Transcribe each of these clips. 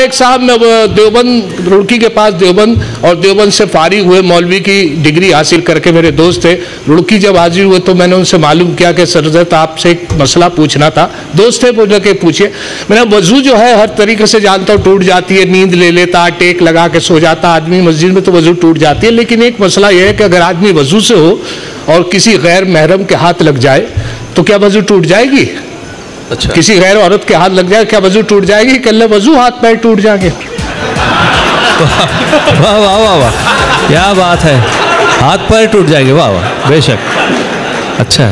एक साहब मैं देवबंद, रुड़की के पास देवबंद, और देवबंद से फारिग हुए, मौलवी की डिग्री हासिल करके मेरे दोस्त थे। रुड़की जब हाजिर हुए तो मैंने उनसे मालूम किया कि सरजत आपसे एक मसला पूछना था। दोस्त थे, बोले कि पूछिए। मैंने वजू जो है हर तरीके से जानता हूँ टूट जाती है, नींद ले लेता, टेक लगा के सो जाता आदमी मस्जिद में तो वजू टूट जाती है, लेकिन एक मसला यह है कि अगर आदमी वजू से हो और किसी गैर महरम के हाथ लग जाए तो क्या वजू टूट जाएगी? अच्छा। किसी गैर औरत के हाथ लग जाए क्या वजू टूट जाएगी? कल वजू हाथ पैर टूट जाएंगे। वाह वाह वाह वाह, क्या बात है, हाथ पैर टूट जाएंगे, वाह वाह, बेशक। अच्छा।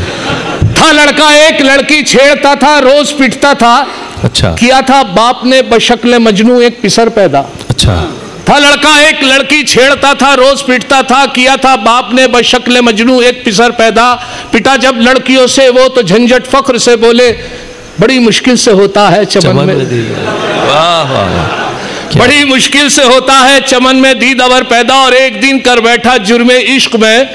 था लड़का एक लड़की छेड़ता था, रोज पिटता था। अच्छा। किया था बाप ने बशक्ल मजनू एक पिसर पैदा। अच्छा। था लड़का एक लड़की छेड़ता था, रोज पिटता था। किया था बाप ने बशक्ल मजनू एक पिसर पैदा। पिटा जब लड़कियों से वो तो झंझट फख्र से बोले, बड़ी मुश्किल से होता है चमन में। वाह वाह, बड़ी मुश्किल से होता है चमन में दीद अवर पैदा। और एक दिन कर बैठा जुर्मे इश्क में,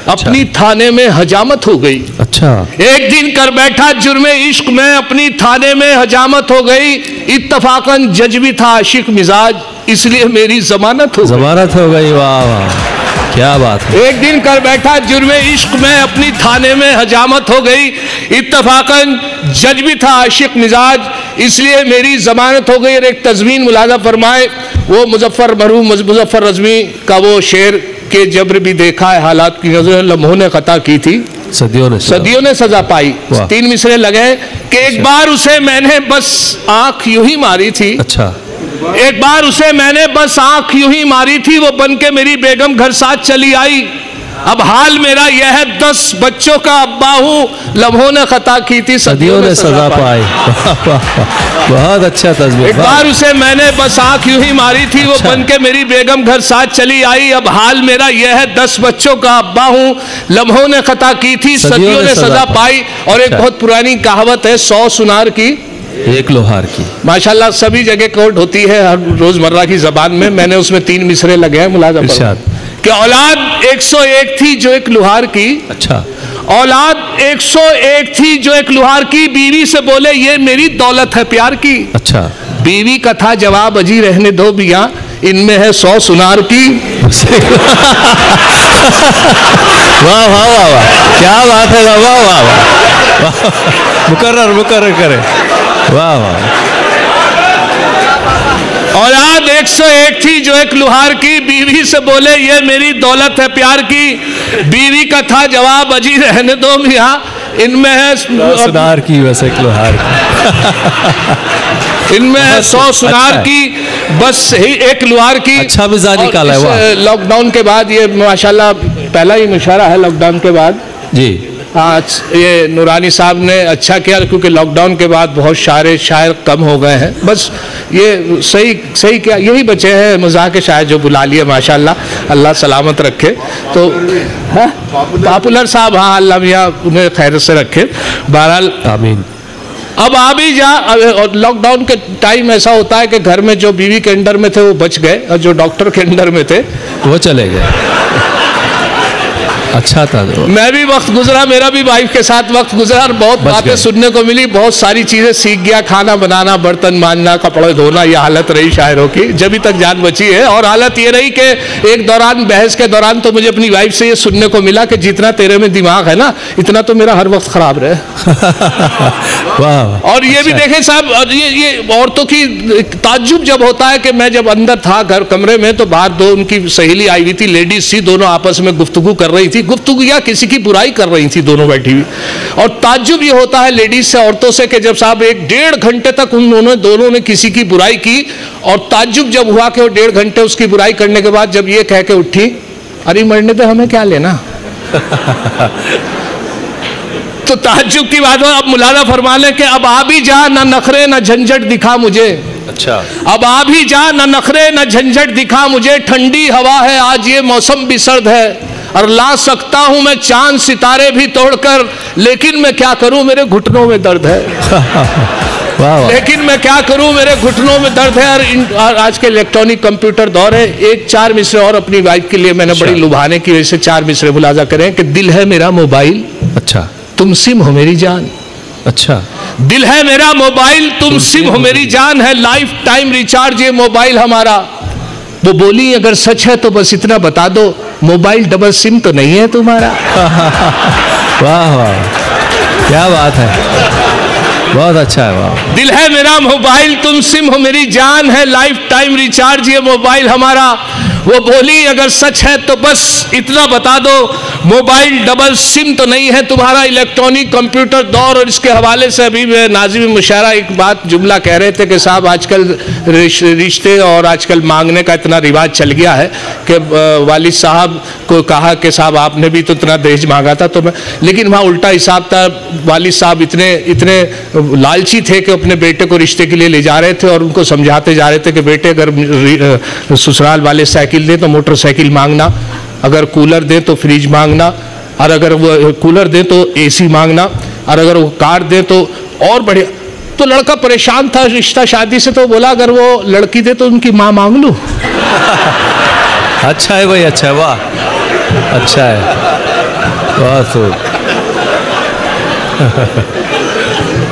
अपनी थाने में हजामत हो गई। अच्छा। एक दिन कर बैठा जुर्मे इश्क में, अपनी थाने में हजामत हो गई। इत्तफाकन जज भी था आशिक मिजाज, इसलिए मेरी जमानत हो गई। जमानत हो गई, वाह वाह, क्या बात है। एक दिन कर बैठा जुर्मे इश्क में, अपनी थाने में हजामत हो गई। इत्तफाकन जज भी था आशिक मिजाज, इसलिए मेरी जमानत हो गई। और एक तज़मीन मुलाजा फरमाए, वो मरहूम मुज़फ़्फ़र रज़वी का वो शेर के जब्र भी देखा है हालात की नजर, लम्हों ने खता की थी, सदियों ने सजा पाई। 3 मिसरे लगे कि एक बार उसे मैंने बस आंख यूं ही मारी थी। अच्छा। एक बार उसे मैंने बस आंख यूं ही मारी थी, वो बन के मेरी बेगम घर साथ चली आई। अब हाल मेरा यह है 10 बच्चों का अब्बा हूँ, लम्हों ने खता की थी, सदियों ने सजा पाई। बहुत अच्छा तस्वीर। एक बार उसे मैंने बस आंख यूं ही मारी थी, वो बन के मेरी बेगम घर साथ चली आई। अब हाल मेरा यह है 10 बच्चों का अब्बा हूँ, लम्हों ने खता की थी, सदियों ने सजा पाई। और एक बहुत पुरानी कहावत है, 100 सुनार की एक लोहार की। माशाल्लाह सभी जगह कोट होती है हर रोजमर्रा की जबान में। मैंने उसमें 3 मिसरे लगे हैं मुलाजा कि औलाद 101 थी जो एक लुहार की। अच्छा। औलाद 101 थी जो एक लुहार की, बीवी से बोले ये मेरी दौलत है प्यार की। अच्छा। बीवी का था जवाब, अजी रहने दो बिया, इनमें है 100 सुनार की। वाह वाह वाह वाह, क्या बात है, वाह वाह वाह, मुकर्रर करे, वाह वाह। औलाद 101 थी जो एक लुहार की, बीवी से बोले ये मेरी दौलत है प्यार की। बीवी का था जवाब, अजी रहने दो मियां, इनमें है सुनार की, बस एक लुहार की। इनमें है 100 सुनार की, बस ही एक लुहार की। अच्छा मिजाज निकाला है। लॉकडाउन के बाद ये माशाल्लाह पहला ही मुशारा है लॉकडाउन के बाद जी। आज ये नूरानी साहब ने अच्छा किया, क्योंकि लॉकडाउन के बाद बहुत शायर कम हो गए हैं। बस ये सही क्या, यही बचे हैं मजाक के शायर जो बुला लिए माशाल्लाह, अल्लाह सलामत रखे। तो पॉपुलर साहब, हाँ अल्लाह मियाँ उन्हें खैर से रखे, बहरहाल आमीन। अब आ भी जा, और लॉकडाउन के टाइम ऐसा होता है कि घर में जो बीवी के अंडर में थे वो बच गए, और जो डॉक्टर के अंडर में थे वो चले गए। अच्छा था। मैं भी वक्त गुजरा, मेरा भी वाइफ के साथ वक्त गुजरा, और बहुत बातें सुनने को मिली, बहुत सारी चीजें सीख गया, खाना बनाना, बर्तन मांजना, कपड़े धोना, ये हालत रही शायरों की, जब तक जान बची है। और हालत ये रही कि एक दौरान बहस के दौरान तो मुझे अपनी वाइफ से ये सुनने को मिला कि जितना तेरे में दिमाग है ना, इतना तो मेरा हर वक्त खराब रहे। और ये भी देखें साहब, और ये औरतों की ताज्जुब जब होता है कि मैं जब अंदर था घर कमरे में, तो बाहर 2 उनकी सहेली आई हुई थी, लेडीज थी, दोनों आपस में गुफ्तगू कर रही थी, गुफ्तगू या किसी की बुराई कर रही थी, दोनों बैठी हुई। और ताज्जुब ये होता है लेडीज से, औरतों से, कि जब साहब 1-1.5 घंटे तक दोनों ने किसी की बुराई की, और ताज्जुब जब हुआ कि वो 1.5 घंटे उसकी बुराई करने के बाद जब ये कह के उठी, अरे मरने पे हमें क्या लेना। तो ताज्जुब की बात हो। अब मुलाजा फरमा ले कि अब आ भी जा, ना नखरे ना झंझट दिखा मुझे। अच्छा। अब आ भी जा, ना नखरे ना झंझट दिखा मुझे, ठंडी हवा है आज ये मौसम भी सर्द है, और ला सकता हूं मैं चांद सितारे भी तोड़कर, लेकिन मैं क्या करूं मेरे घुटनों में दर्द है। लेकिन मैं क्या करूं मेरे घुटनों में दर्द है। और आज के इलेक्ट्रॉनिक कंप्यूटर दौर है। एक 4 मिसरे और अपनी वाइफ के लिए मैंने बड़ी लुभाने की वजह से 4 मिसरे मुलाजा करें कि दिल है मेरा मोबाइल, अच्छा, तुम सिम हो मेरी जान। अच्छा। दिल है मेरा मोबाइल, तुम सिम हो मेरी जान है, लाइफ टाइम रिचार्ज ये मोबाइल हमारा। वो बोली अगर सच है तो बस इतना बता दो, मोबाइल डबल सिम तो नहीं है तुम्हारा। वाह वाह, क्या बात है, बहुत अच्छा है। वाह। दिल है मेरा मोबाइल, तुम सिम हो मेरी जान है, लाइफ टाइम रिचार्ज ये मोबाइल हमारा। वो बोली अगर सच है तो बस इतना बता दो, मोबाइल डबल सिम तो नहीं है तुम्हारा। इलेक्ट्रॉनिक कंप्यूटर दौर, और इसके हवाले से अभी नाज़िम मुशायरा एक बात जुमला कह रहे थे कि साहब आजकल रिश्ते और आजकल मांगने का इतना रिवाज चल गया है कि वालिद साहब को कहा कि साहब आपने भी तो इतना दहेज मांगा था, तो मैं, लेकिन वहाँ उल्टा हिसाब था। वालिद साहब इतने लालची थे कि अपने बेटे को रिश्ते के लिए ले जा रहे थे और उनको समझाते जा रहे थे कि बेटे अगर ससुराल वाले साइकिल दें तो मोटरसाइकिल मांगना, अगर कूलर दें तो फ्रिज मांगना, और अगर वो कूलर दें तो एसी मांगना, और अगर वो कार दें तो और बढ़िया। तो लड़का परेशान था रिश्ता शादी से, तो बोला अगर वो लड़की दे तो उनकी माँ मांग लूं। अच्छा है भाई, अच्छा है, वाह, अच्छा है, वाह। तो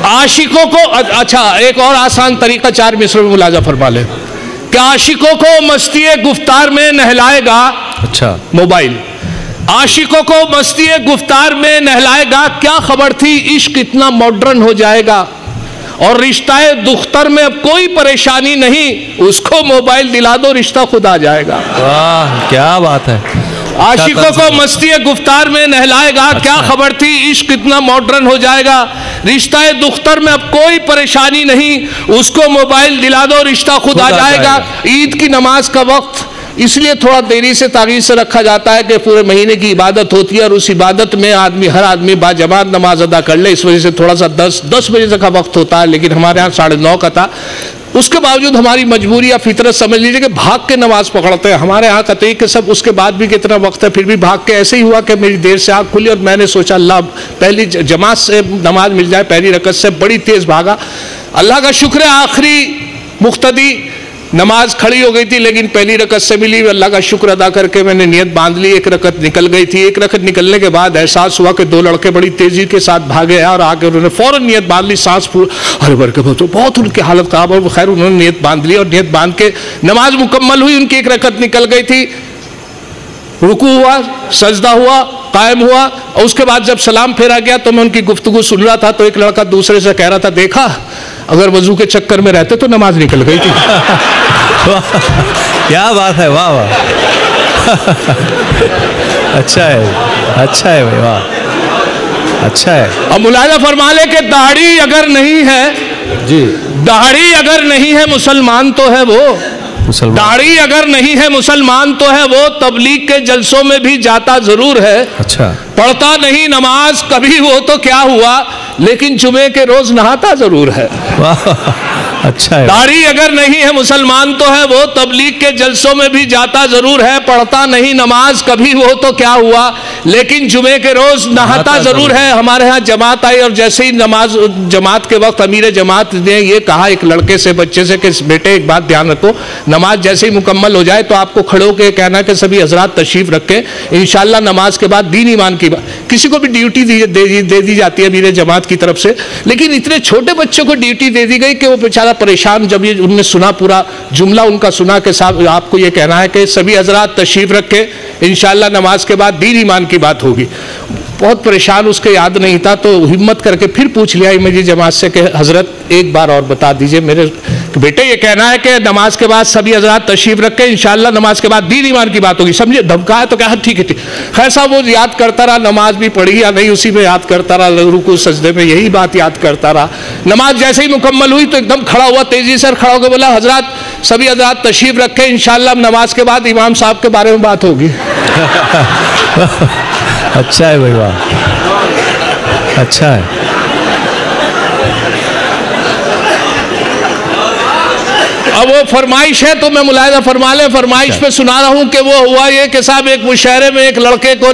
आशिकों को, अच्छा एक और आसान तरीका 4 मिसरों में मुलाजा फरमा ले कि आशिकों को मस्ती गुफ्तार में नहलाएगा। अच्छा, मोबाइल आशिकों को मस्ती गुफ्तार में नहलाएगा, क्या खबर थी इश्क इतना मॉडर्न हो जाएगा। और रिश्ता दुख्तर में अब कोई परेशानी नहीं, उसको मोबाइल दिला दो रिश्ता खुद आ जाएगा। वाह, क्या बात है। आशिकों को मस्ती गुफ्तार में नहलाएगा, अच्छा। क्या खबर थी इश्क इतना मॉडर्न हो जाएगा। रिश्ता दुख्तर में अब कोई परेशानी नहीं, उसको मोबाइल दिला दो रिश्ता खुद आ जाएगा। ईद की नमाज का वक्त इसलिए थोड़ा देरी से तारीख से रखा जाता है कि पूरे महीने की इबादत होती है और उस इबादत में हर आदमी बाजमात नमाज अदा कर ले, इस वजह से थोड़ा सा 10 बजे तक का वक्त होता है, लेकिन हमारे यहाँ 9:30 का था। उसके बावजूद हमारी मजबूरी या फितरत समझ लीजिए कि भाग के नमाज पकड़ते हैं। हमारे यहाँ कतई के सब उसके बाद भी कितना वक्त है, फिर भी भाग के। ऐसे ही हुआ कि मेरी देर से आँख खुली और मैंने सोचा अल्लाह पहली जमात से नमाज मिल जाए, पहली रकत से बड़ी तेज़ भागा। अल्लाह का शुक्र है आखिरी मुख्तदी नमाज खड़ी हो गई थी, लेकिन पहली रकत से मिली। अल्लाह का शुक्र अदा करके मैंने नियत बांध ली। 1 रकत निकल गई थी। 1 रकत निकलने के बाद एहसास हुआ कि 2 लड़के बड़ी तेजी के साथ भागे और आके उन्होंने फौरन नियत बांध ली। सांस अरे बरकत तो बहुत उनकी हालत खराब और खैर उन्होंने नियत बांध ली और नियत बांध के नमाज मुकम्मल हुई। उनकी 1 रकत निकल गई थी। रुकू हुआ, सजदा हुआ, कायम हुआ, और उसके बाद जब सलाम फेरा गया तो मैं उनकी गुफ्तगू सुन रहा था, तो एक लड़का दूसरे से कह रहा था, देखा अगर वजू के चक्कर में रहते तो नमाज निकल गई थी। क्या बात है, वाह वाह। अच्छा है, अच्छा है भाई, वाह, अच्छा है। अब मुलाजा फरमा ले कि दाढ़ी अगर नहीं है जी, दाढ़ी अगर नहीं है मुसलमान तो है वो, दाढ़ी अगर नहीं है मुसलमान तो है वो, तबलीग के जलसों में भी जाता जरूर है। अच्छा, पढ़ता नहीं नमाज कभी वो तो क्या हुआ, लेकिन जुमे के रोज नहाता जरूर है। वाह, अच्छा है। दाढ़ी अगर नहीं है मुसलमान तो है वो, तबलीग के जलसों में भी जाता जरूर है। पढ़ता नहीं नमाज कभी वो तो क्या हुआ, लेकिन जुमे के रोज नहाता जरूर है। हमारे यहाँ जमात आई और जैसे ही जमात के वक्त अमीर जमात ने ये कहा एक लड़के से, बच्चे से कि बेटे एक बात ध्यान रखो, नमाज जैसे ही मुकम्मल हो जाए तो आपको खड़े होकर कहना कि सभी हजरात तशरीफ रखें, इंशाल्लाह नमाज के बाद दीन ईमान की बात। किसी को भी ड्यूटी दे दी जाती है अमीर जमात की तरफ से, लेकिन इतने छोटे बच्चों को ड्यूटी दे दी गई कि वो बेचारा परेशान। जब ये उनने सुना, पूरा जुमला उनका सुना कि साहब आपको ये कहना है कि सभी हजरात तशरीफ रखें, इंशाल्लाह नमाज के बाद दीन ईमान की बात होगी। बहुत परेशान, उसके याद नहीं था, तो हिम्मत करके फिर पूछ लिया मेरी जमात से कि हजरत एक बार और बता दीजिए, मेरे बेटे ये कहना है कि नमाज के बाद सभी हजरात तशरीफ रखें, इंशाल्लाह नमाज के बाद दीन ईमान की बात होगी। समझे, धमकाया तो क्या, ठीक है ठीक। खैर साहब वो याद करता रहा, नमाज भी पढ़ी या नहीं उसी में याद करता रहा, रुकू सजदे में यही बात याद करता रहा। नमाज जैसे ही मुकम्मल हुई तो एकदम खड़ा हुआ, तेजी से खड़ा होकर बोला हजरात सभी हजरात तशरीफ रखें, इंशाल्लाह नमाज के बाद इमाम साहब के बारे में बात होगी। अच्छा है भाई, वाह, अच्छा है। अब वो फरमाइश है तो मैं मुलाहिजा फरमा लें, फरमाइश पे सुना रहा हूँ कि वो हुआ ये कि साहब एक मुशायरे में एक लड़के को,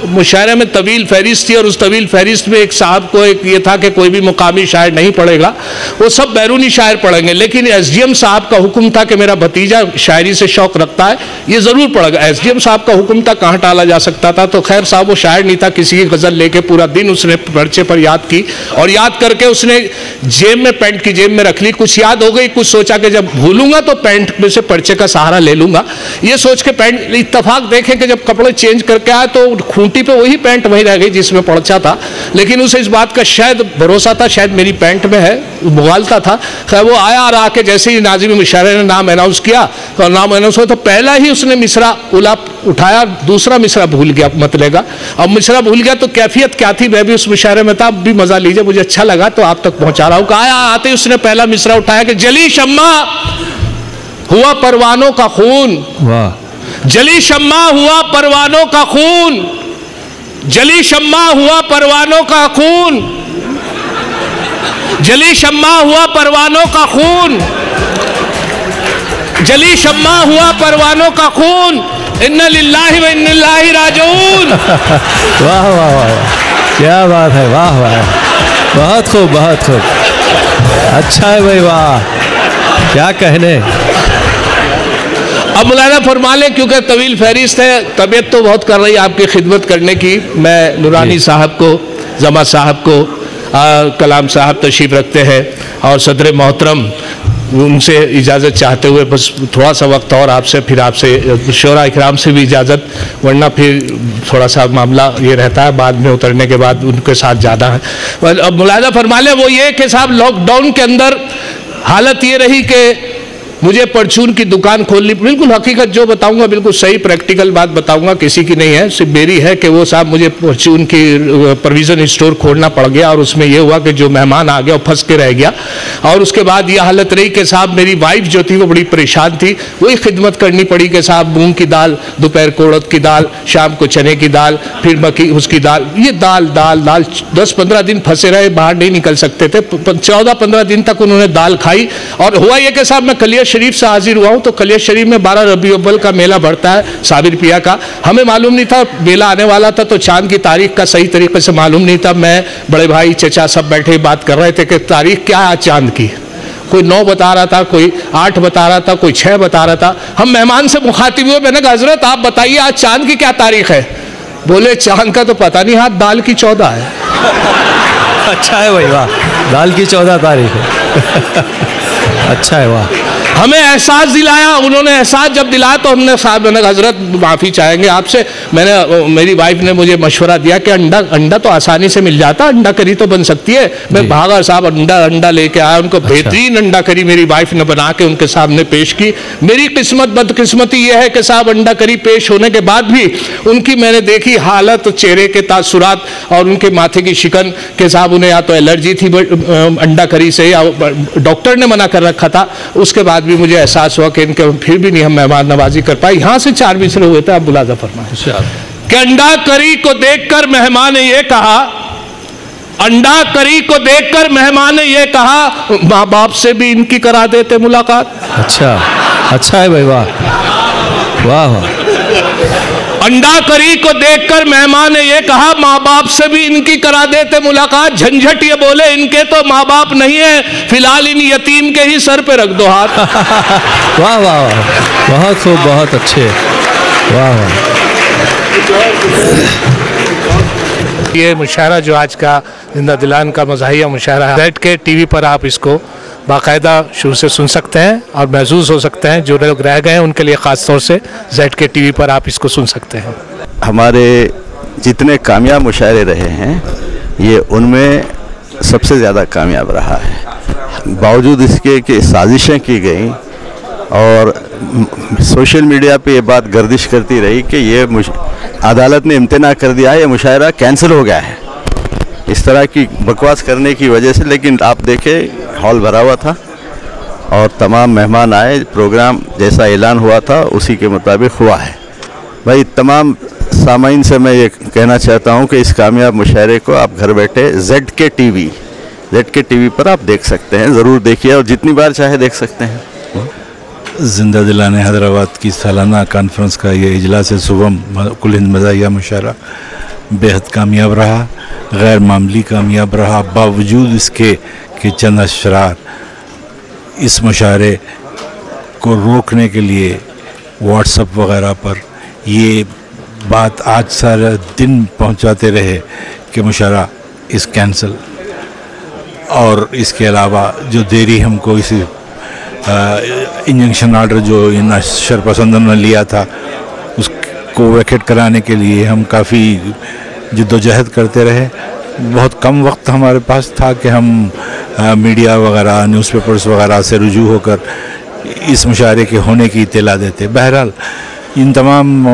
मुशायरे में तवील फहरिस्त थी और उस तवील फहरिस्त में एक साहब को एक ये था कि कोई भी मुकामी शायर नहीं पढ़ेगा, वो सब बैरूनी शायर पढ़ेंगे, लेकिन SDM साहब का हुक्म था कि मेरा भतीजा शायरी से शौक रखता है, ये ज़रूर पढ़ेगा। SDM साहब का हुक्म था, कहाँ टाला जा सकता था। तो खैर साहब वो शायर नहीं था, किसी की गज़ल लेके पूरा दिन उसने पर्चे पर याद की और याद करके उसने जेब में, पैंट की जेब में रख ली। कुछ याद हो गई, कुछ सोचा कि जब भूलूंगा तो पैंट में से पर्चे का सहारा ले लूंगा, ये सोच के पैंट, इत्तफाक देखें कि जब कपड़े चेंज करके आया तो खूंटी पे वही पैंट वही रह गई जिसमें पर्चा था, लेकिन उसे इस बात का शायद भरोसा था, शायद मेरी पैंट में है, मुगालता था। खैर वो आया और आके जैसे ही नाज़िम मुशायरे ने नाम अनाउंस किया तो नाम अनाउंस हुआ तो पहला ही उसने मिसरा उठाया, दूसरा मिसरा भूल गया मतलेगा। अब मिसरा भूल गया तो कैफियत क्या थी, मैं भी उस मुशायरे में था, अब भी मजा लीजिए, मुझे अच्छा लगा तो आप तक पहुंचा रहा हूं। कहा आते ही उसने पहला मिसरा उठाया कि जली शम्मा हुआ परवानों का खून, वाह, जली शम्मा हुआ परवानों का खून, जली शम्मा हुआ परवानों का खून, जली शम्मा हुआ परवानों का खून, जली शम्मा हुआ परवानों का खून, इन्ना लिल्लाहि व इन्ना इलैहि राजिऊन। वाह वाह वाह, क्या बात है, वाह वाह, बहुत खूब, बहुत खूब, अच्छा है भाई, वाह, क्या कहने। अब मुलायना फरमा लें, क्योंकि तवील फहरिस्त है, तबीयत तो बहुत कर रही है आपकी खिदमत करने की। मैं नूरानी साहब को, जमा साहब को, कलाम साहब तशरीफ़ रखते हैं और सदर मोहतरम, उनसे इजाज़त चाहते हुए बस थोड़ा सा वक्त और आपसे, फिर आपसे शोरा इकराम से भी इजाज़त, वरना फिर थोड़ा सा मामला ये रहता है बाद में उतरने के बाद उनके साथ ज़्यादा है। अब मुलाहिज़ा फरमा लें वो ये कि साहब लॉकडाउन के अंदर हालत ये रही कि मुझे परचून की दुकान खोलनी, बिल्कुल हकीकत जो बताऊंगा बिल्कुल सही प्रैक्टिकल बात बताऊंगा, किसी की नहीं है, सिर्फ मेरी है कि वो साहब मुझे परचून की प्रोविज़न स्टोर खोलना पड़ गया और उसमें ये हुआ कि जो मेहमान आ गया वो फंस के रह गया। और उसके बाद ये हालत रही कि साहब मेरी वाइफ जो थी वो बड़ी परेशान थी, वही खिदमत करनी पड़ी कि साहब मूंग की दाल, दोपहर को उड़द की दाल, शाम को चने की दाल, फिर मक्की उसकी दाल, ये दाल दाल दाल 10-15 दिन फंसे रहे, बाहर नहीं निकल सकते थे। 14-15 दिन तक उन्होंने दाल खाई। और हुआ ये कि साहब मैं कलिया शरीफ से हाजिर हुआ हूँ, तो कलिया शरीफ में 12 रबी अव्वल का मेला बढ़ता है साबिर पिया का। हमें मालूम नहीं था मेला आने वाला था, तो चांद की तारीख का सही तरीके से मालूम नहीं था। मैं, बड़े भाई, चचा सब बैठे बात कर रहे थे कि तारीख क्या है चांद की। कोई 9 बता रहा था, कोई 8 बता रहा था, कोई 6 बता रहा था। हम मेहमान से मुखातिब हुए, मैंने कहा हजरत आप बताइए आज चांद की क्या तारीख है। बोले चांद का तो पता नहीं, हाथ दाल की 14 है। अच्छा है भाई, वाह, दाल की 14 तारीख है। अच्छा है, वाह। हमें एहसास दिलाया, उन्होंने एहसास जब दिलाया तो हमने साहब, मैंने हजरत माफ़ी चाहेंगे आपसे, मैंने, मेरी वाइफ ने मुझे मशवरा दिया कि अंडा तो आसानी से मिल जाता, अंडा करी तो बन सकती है। मैं भागा साहब, अंडा लेके आया, उनको बेहतरीन अंडा करी मेरी वाइफ ने बना के उनके सामने पेश की। मेरी किस्मत, बदकिस्मती ये है कि साहब अंडा करी पेश होने के बाद भी उनकी मैंने देखी हालत, चेहरे के तासुरात और उनके माथे की शिकन के साहब उन्हें या तो एलर्जी थी अंडा करी से या डॉक्टर ने मना कर रखा था। उसके बाद भी मुझे एहसास हुआ कि इनके फिर भी नहीं हम मेहमान नवाजी कर पाए। यहाँ से 4 मिसरे हुए थे, आप मुलाहिज़ा फरमाएं कि अंडा करी को देखकर मेहमान ने ये कहा, अंडा करी को देखकर मेहमान ने ये कहा, माँ बाप से भी इनकी करा देते मुलाकात। अच्छा, अच्छा है भाई, वाह वाह वाह। अंडा करी को देखकर मेहमान ने ये कहा, माँ बाप से भी इनकी करा देते मुलाकात। झंझट ये बोले इनके तो माँ बाप नहीं है, फिलहाल इन यतीम के ही सर पे रख दो हाथ। वाह वाह वाह, बहुत खूब, बहुत अच्छे, वाह वाह। ये मुशायरा जो आज का जिंदा दिलान का मज़ाहिया मुशायरा है, ZK TV पर आप इसको बाकायदा शुरू से सुन सकते हैं और महसूस हो सकते हैं। जो लोग रह गए हैं उनके लिए ख़ास तौर से ZK TV पर आप इसको सुन सकते हैं। हमारे जितने कामयाब मुशायरे रहे हैं ये उनमें सबसे ज़्यादा कामयाब रहा है। बावजूद इसके कि साजिशें की गई और सोशल मीडिया पे ये बात गर्दिश करती रही कि ये अदालत ने इम्तना कर दिया है, ये मुशायरा कैंसिल हो गया है, इस तरह की बकवास करने की वजह से। लेकिन आप देखें हॉल भरा हुआ था और तमाम मेहमान आए, प्रोग्राम जैसा ऐलान हुआ था उसी के मुताबिक हुआ है। भाई तमाम सामाइन से मैं ये कहना चाहता हूँ कि इस कामयाब मुशायरे को आप घर बैठे ZK TV पर आप देख सकते हैं, ज़रूर देखिए और जितनी बार चाहे देख सकते हैं। जिंदा दिलाने हैदराबाद की सालाना कॉन्फ्रेंस का ये इजलास सुबम कुल हिंद मज़ाहिया मुशायरा बेहद कामयाब रहा, गैर मामूली कामयाब रहा। बावजूद इसके कि चंद अशरार इस मुशायरे को रोकने के लिए व्हाट्सएप वगैरह पर ये बात आज सारा दिन पहुंचाते रहे कि मुशायरा इस कैंसिल, और इसके अलावा जो देरी हमको इस इंजंक्शन ऑर्डर जो इन शरपसंदों ने लिया था उसको वैकेट कराने के लिए हम काफ़ी जिद्दोजहद करते रहे। बहुत कम वक्त हमारे पास था कि हम मीडिया वगैरह न्यूज़पेपर्स वगैरह से रुजू होकर इस मुशायरे के होने की इत्तला देते। बहरहाल इन तमाम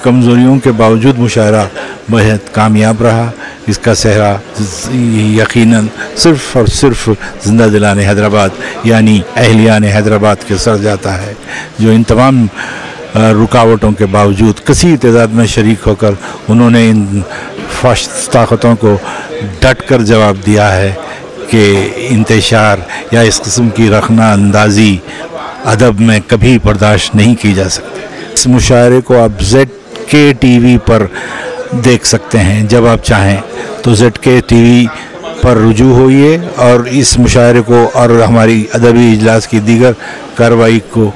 कमज़ोरियों के बावजूद मुशायरा बेहद कामयाब रहा। इसका सेहरा यकीनन सिर्फ़ और सिर्फ ज़िंदा दिलाने हैदराबाद यानी अहलियान हैदराबाद के सर जाता है, जो इन तमाम रुकावटों के बावजूद कसीर तादाद में शरीक होकर उन्होंने इन फाशिस्ट ताकतों को डट कर जवाब दिया है कि इंतशार या इस किस्म की रखना अंदाज़ी अदब में कभी बर्दाश्त नहीं की जा सकती। इस मुशायरे को आप ZK TV पर देख सकते हैं, जब आप चाहें तो ZK TV पर रुजू होइए और इस मुशायरे को और हमारी अदबी इजलास की दीगर कार्रवाई को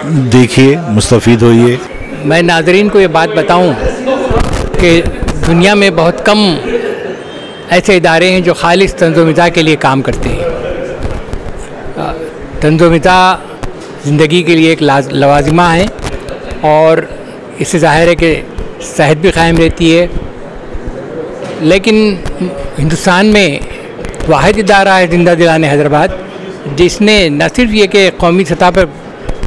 देखिए, मुस्तफ़ीद होइए। मैं नाज़रीन को ये बात बताऊं कि दुनिया में बहुत कम ऐसे इदारे हैं जो खालिस तंज़ुम-ए-ज़ा के लिए काम करते हैं। तंज़ुम-ए-ज़ा ज़िंदगी के लिए एक लवाज़िमा है और इससे ज़ाहिर है कि सेहत भी कायम रहती है। लेकिन हिंदुस्तान में वाहिद इदारा है ज़िंदा दिलाने हैदराबाद, जिसने न सिर्फ ये कि कौमी सतह पर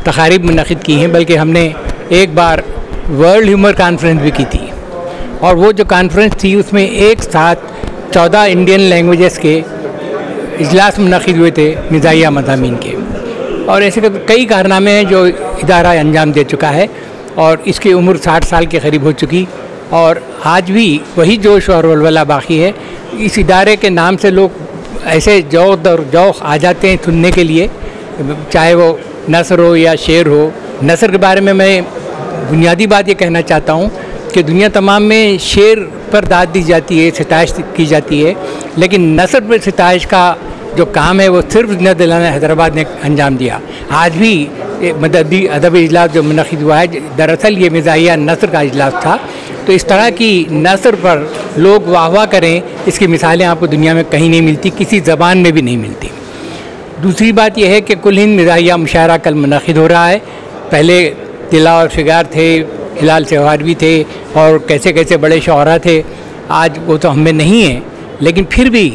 तकारीब मुनक़िद की हैं, बल्कि हमने एक बार वर्ल्ड ह्यूमर कॉन्फ्रेंस भी की थी। और वो जो कॉन्फ्रेंस थी उसमें एक साथ 14 इंडियन लैंग्वेजेस के इजलास मुनक़िद हुए थे मिज़ाहिया मज़ामीन के। और ऐसे कई कारनामे हैं जो इदारा अंजाम दे चुका है और इसकी उम्र 60 साल के करीब हो चुकी, और आज भी वही जोश और वलवला बाकी है। इस इदारे के नाम से लोग ऐसे जौक़ आ जाते हैं सुनने के लिए, चाहे वो नसर हो या शेर हो। नसर के बारे में मैं बुनियादी बात ये कहना चाहता हूँ कि दुनिया तमाम में शेर पर दाद दी जाती है, सिताइश की जाती है, लेकिन नसर पर सिताइश का जो काम है वो सिर्फ ज़िंदा दिलाना हैदराबाद ने अंजाम दिया। आज भी मददी अदबी इजलास जो मुनक़िद हुआ है, दरअसल ये मिज़ाहिया नसर का इजलास था। तो इस तरह की नसर पर लोग वाह वाह करें, इसकी मिसालें आपको दुनिया में कहीं नहीं मिलती, किसी ज़बान में भी नहीं मिलती। दूसरी बात यह है कि कुल हिंद मिज़ाहिया मुशायरा कल मुनक़िद हो रहा है। पहले तिला और फिगार थे, हिलाल सेवारवी थे और कैसे कैसे बड़े शौरा थे। आज वो तो हमें नहीं है, लेकिन फिर भी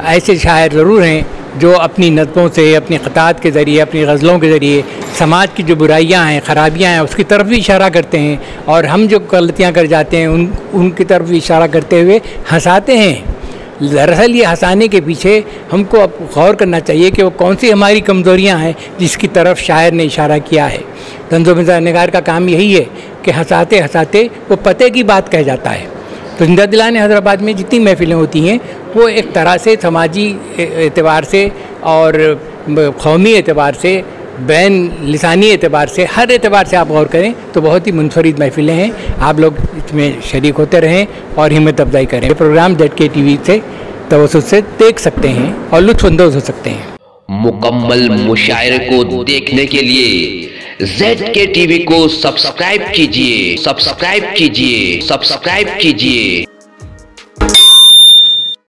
ऐसे शायर ज़रूर हैं जो अपनी नज़मों से, अपनी ख़तात के ज़रिए, अपनी गज़लों के ज़रिए समाज की जो बुराइयां हैं, ख़राबियां हैं, उसकी तरफ भी इशारा करते हैं, और हम जो गलतियां कर जाते हैं उनकी तरफ भी इशारा करते हुए हंसाते हैं। दरअसल ये हंसाने के पीछे हमको अब गौर करना चाहिए कि वो कौन सी हमारी कमज़ोरियाँ हैं जिसकी तरफ शायर ने इशारा किया है। तंज़ुम-ए-ज़ा निगार का काम यही है कि हंसाते हंसाते वो पते की बात कह जाता है। तो ज़िंदा दिलाने हैदराबाद में जितनी महफ़िलें होती हैं वो एक तरह से समाजी एतबार से और कौमी एतबार से, बैन लिसानी एतबार से, हर एतबार से आप गौर करें तो बहुत ही मुनफरिद महफ़िलें हैं। आप लोग इसमें शरीक होते रहें और हिम्मत अफजाई करें। ये प्रोग्राम ZK TV से तवज्जुह से देख सकते हैं और लुत्फ़अंदोज़ हो सकते हैं। मुकम्मल मुशायरे को देखने के लिए ZK TV को सब्सक्राइब कीजिए।